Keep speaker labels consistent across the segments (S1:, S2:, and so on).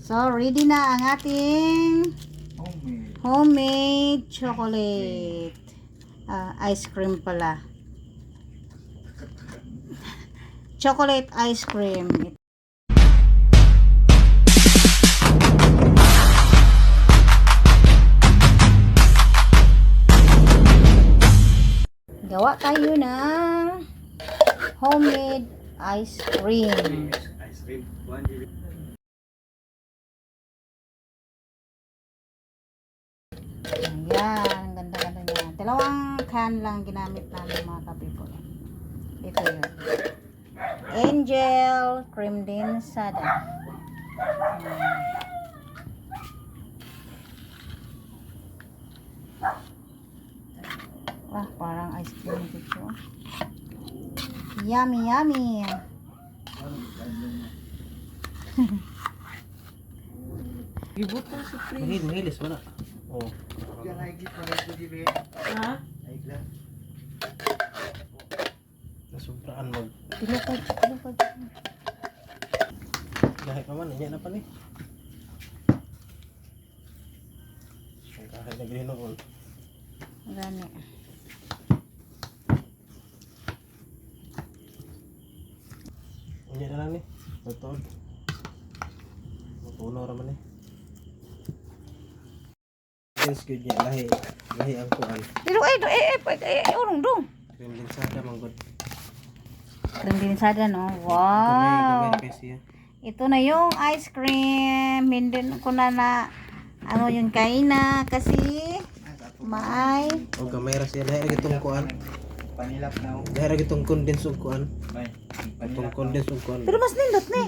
S1: So, ready na ang ating homemade chocolate. Ice cream pala. Chocolate ice cream. Gawa tayo ng homemade ice cream. Ayan, ganda-ganda niya. Dalawang can lang ginamit namin mga ka-people. Ito yun. Angel cream densada. Parang ice cream dito. Yummy, yummy.
S2: Ibutang si Prince.
S3: Mahilis wala. Oh.
S2: Ha?
S3: Nasubraan mag.
S1: Tilapad.
S3: Kahit naman, nandiyan na pa ni. Kahit nagli noon.
S1: Gani.
S3: Nandiyan na lang ni. Betul. Mapuno raman ni. Yes, good niya. Lahi ang kuhan.
S1: Pero urong dong.
S3: Cream densada manggod.
S1: Cream densada no.
S3: Gamay
S1: Wow.
S3: kasi yan.
S1: Ito na yung ice cream. Hindi ko na ano yung kaina kasi may
S3: O gamay ra siya. Lahi ra gitong kuhan.
S2: Panilap na ako.
S3: Lahi ra gitong condense og kuhan. Itong condense og kuhan.
S1: pero mas nindot ni.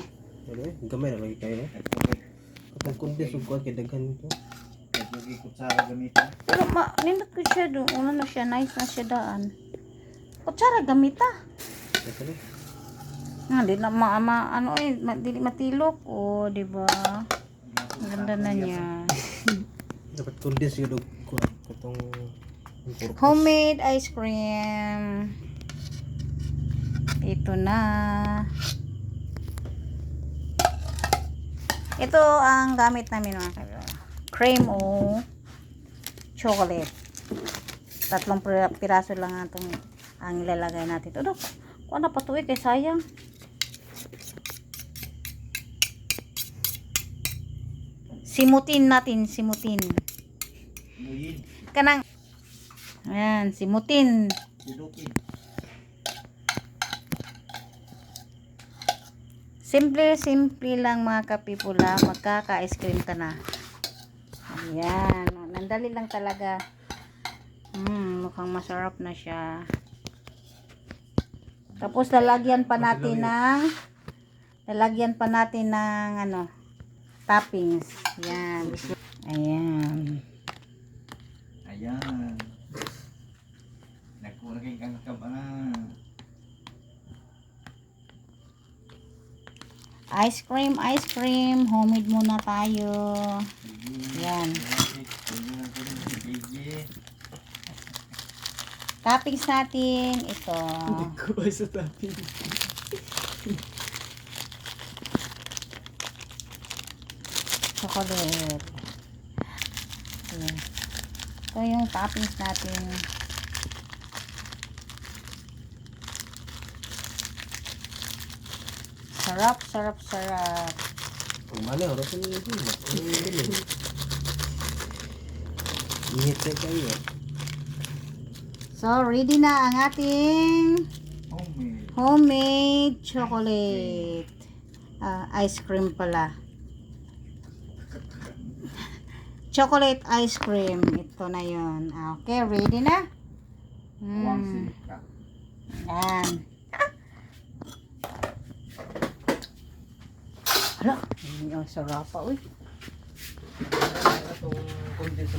S3: Gamay ra lagi kayo. Itong condense og kuhan kay daghan ito.
S2: Naglugi kutsara gamitin.
S1: Pero nindot ko siya doon. Una na siya. Nice na siya daan. Kutsara gamita.
S3: Ito ni.
S1: Hindi na ano dili matilok. O, diba? Ang ganda na niya.
S3: Dapat condense yun og kuhan. Katong
S1: Homemade ice cream. Ito na. Ito ang gamit namin mga kaibigan. Cream o chocolate. 3 piraso lang ang ilalagay natin. Ito, kuha na pa ito kay sayang. Simutin natin, simutin.
S2: Muyin.
S1: Kanang, ayan, simutin.
S2: Silukin.
S1: Simple lang mga kapipula, magkaka-ice cream ka na. Ayan, nandali lang talaga. Mukhang masarap na siya. Tapos lalagyan pa natin ng ano, toppings. Ayan.
S2: Ayan. Nagkulang kay kang kabana.
S1: Ice cream. Homemade muna tayo. Ayan. Toppings natin, ito.
S3: kuha sa tapi.
S1: Chocolate. Ayan. Ito yung toppings natin. Sarap.
S3: Kumali, oras na nila din. Init na kayo.
S1: So, ready na ang ating homemade chocolate. Ice cream pala. Chocolate ice cream. Ito na yun. Okay, ready na? Ayan. Hala, ang sarap pa, uy.
S3: Itong condense